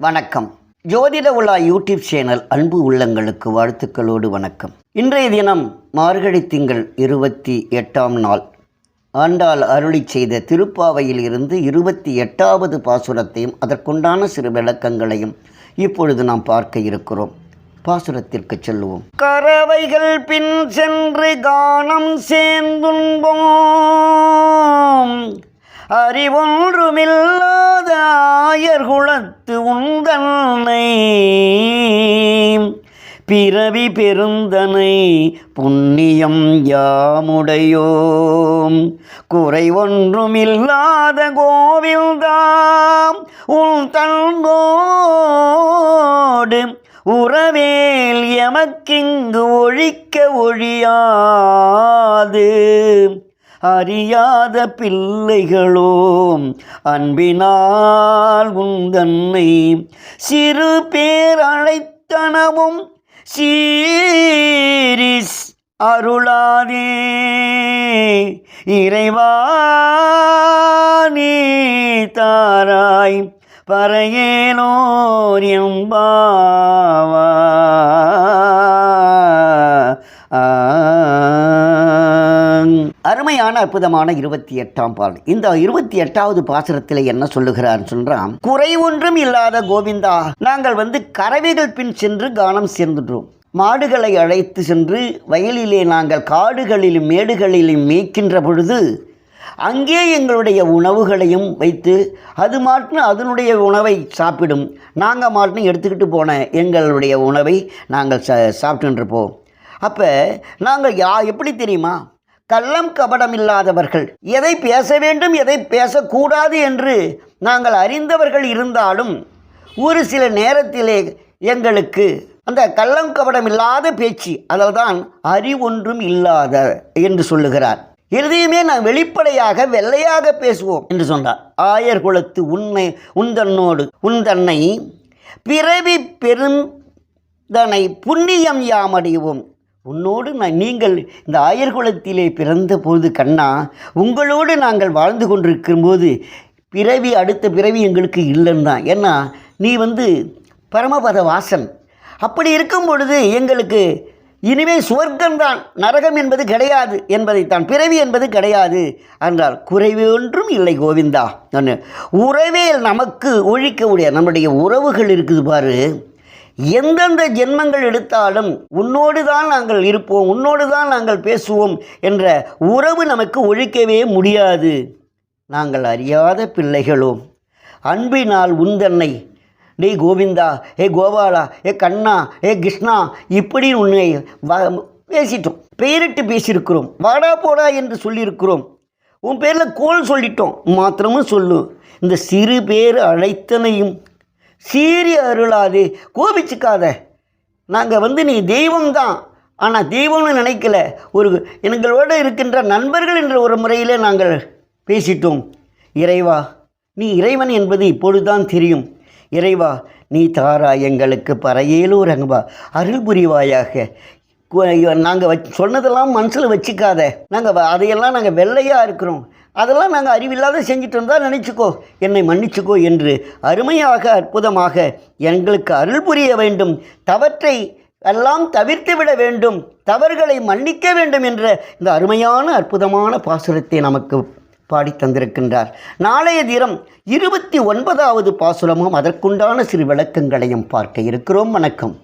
வணக்கம். ஜோதிட உலா யூடியூப் சேனல் அன்பு உள்ளங்களுக்கு வாழ்த்துக்களோடு வணக்கம். இன்றைய தினம் மார்கழி திங்கள் 28ஆம் நாள். ஆண்டாள் அருளி செய்த திருப்பாவையில் இருந்து 28வது பாசுரத்தையும் அதற்குண்டான சிறு விளக்கங்களையும் இப்பொழுது நாம் பார்க்க இருக்கிறோம். பாசுரத்திற்கு செல்லுவோம். கறவைகள் பின் சென்று கானம் சேர்ந்துண்போம், அறிவொன்றுமில்லாத ஆயர் குலத்து உந்தன்னை பிறவி பெருந்தனை புண்ணியம் யாமுடையோம், குறை ஒன்றுமில்லாத கோவில்தாம் உள் தன்னோடு உறவேல் எமக்கிங்கு ஒழிக்க ஒழியாது, அறியாத பிள்ளைகளோம் அன்பினால் உந்தன்னை சிறு பேர் அழைத்தனவும் சீரிஸ் அருளாதே, இறைவா நீ தாராய் பறையேனோர் எம்பாவா. அருமையான அற்புதமான 28ஆம் பாடல். இந்த 28வது பாசுரத்தில் என்ன சொல்லுகிறார் சொல்றான், குறை ஒன்றும் இல்லாத கோவிந்தா, நாங்கள் கறவைகள் பின் சென்று கானம் சேர்ந்துட்டோம். மாடுகளை அழைத்து சென்று வயலிலே நாங்கள் காடுகளிலும் மேடுகளிலும் மேய்க்கின்ற பொழுது அங்கே எங்களுடைய உணவுகளையும் வைத்து அது மாட்டுன்னு அதனுடைய உணவை சாப்பிடும். நாங்கள் மாட்டுன்னு எடுத்துக்கிட்டு போன எங்களுடைய உணவை நாங்கள் சாப்பிட்டுருப்போம். அப்போ நாங்கள் எப்படி தெரியுமா, கள்ளம் கபடம் இல்லாதவர்கள், எதை பேச வேண்டும் எதை பேசக்கூடாது என்று நாங்கள் அறிந்தவர்கள் இருந்தாலும் ஒரு சில நேரத்திலே எங்களுக்கு அந்த கள்ளம் கபடம் இல்லாத பேச்சு, அதில் தான் அறிவொன்றும் இல்லாத என்று சொல்லுகிறார். இறுதியுமே நான் வெளிப்படையாக வெள்ளையாக பேசுவோம் என்று சொன்னார். ஆயர் குலத்து உந்தன்னை பிறவி பெருந்தனை புண்ணியம் யாமடைவோம். உன்னோடு நீங்கள் இந்த ஆயர்குலத்திலே பிறந்த போது கண்ணா, உங்களோடு நாங்கள் வாழ்ந்து கொண்டிருக்கும்போது பிறவி அடுத்த பிறவி எங்களுக்கு இல்லைன்னு தான். ஏன்னா நீ பரமபத வாசன். அப்படி இருக்கும் பொழுது எங்களுக்கு இனிமே சுவர்க்கம்தான், நரகம் என்பது கிடையாது என்பதைத்தான், பிறவி என்பது கிடையாது என்றால் குறைவு ஒன்றும் இல்லை கோவிந்தா. உறவேல் நமக்கு ஒழிக்க நம்முடைய உறவுகள் இருக்குது பாரு, எந்தெந்த ஜென்மங்கள் எடுத்தாலும் உன்னோடு தான் நாங்கள் இருப்போம், உன்னோடு தான் நாங்கள் பேசுவோம் என்ற உறவு நமக்கு ஒழிக்கவே முடியாது. நாங்கள் அறியாத பிள்ளைகளோம் அன்பினால் உந்தன்னை, டே கோவிந்தா, ஏ கோபாலா, ஏ கண்ணா, ஏ கிருஷ்ணா, இப்படி உன்னை பேசிட்டோம், பெயரிட்டு பேசியிருக்கிறோம், வாடா போடா என்று சொல்லியிருக்கிறோம், உன் பேரில் கோல் சொல்லிட்டோம் மாத்திரமும் சொல்லு. இந்த சிறு பேர் அழைத்தனையும் சீரிய அருளாது, கோபிச்சுக்காத. நாங்கள் நீ தெய்வம்தான், ஆனால் தெய்வம்னு நினைக்கல, எங்களோடு இருக்கின்ற நண்பர்கள் என்ற ஒரு முறையிலே நாங்கள் பேசிட்டோம். இறைவா நீ இறைவன் என்பது இப்பொழுதுதான் தெரியும். இறைவா நீ தாரா எங்களுக்கு பறையேலூர் அங்கபா, அருள் புரிவாயாக. நாங்கள் சொன்னதெல்லாம் மனசில் வச்சுக்காத, நாங்கள் அதையெல்லாம் நாங்கள் வெள்ளையாக இருக்கிறோம், அதெல்லாம் நாங்கள் அறிவில்லாத செஞ்சுட்டு இருந்தால் நினச்சிக்கோ, என்னை மன்னிச்சுக்கோ என்று அருமையாக அற்புதமாக எங்களுக்கு அருள் புரிய வேண்டும், தவற்றை எல்லாம் தவிர்த்து விட வேண்டும், தவறுகளை மன்னிக்க வேண்டும் என்ற இந்த அருமையான அற்புதமான பாசுரத்தை நமக்கு பாடி தந்திருக்கின்றார். நாளைய தினம் 29வது பாசுரமும் அதற்குண்டான சிறு விளக்கங்களையும் பார்க்க இருக்கிறோம். வணக்கம்.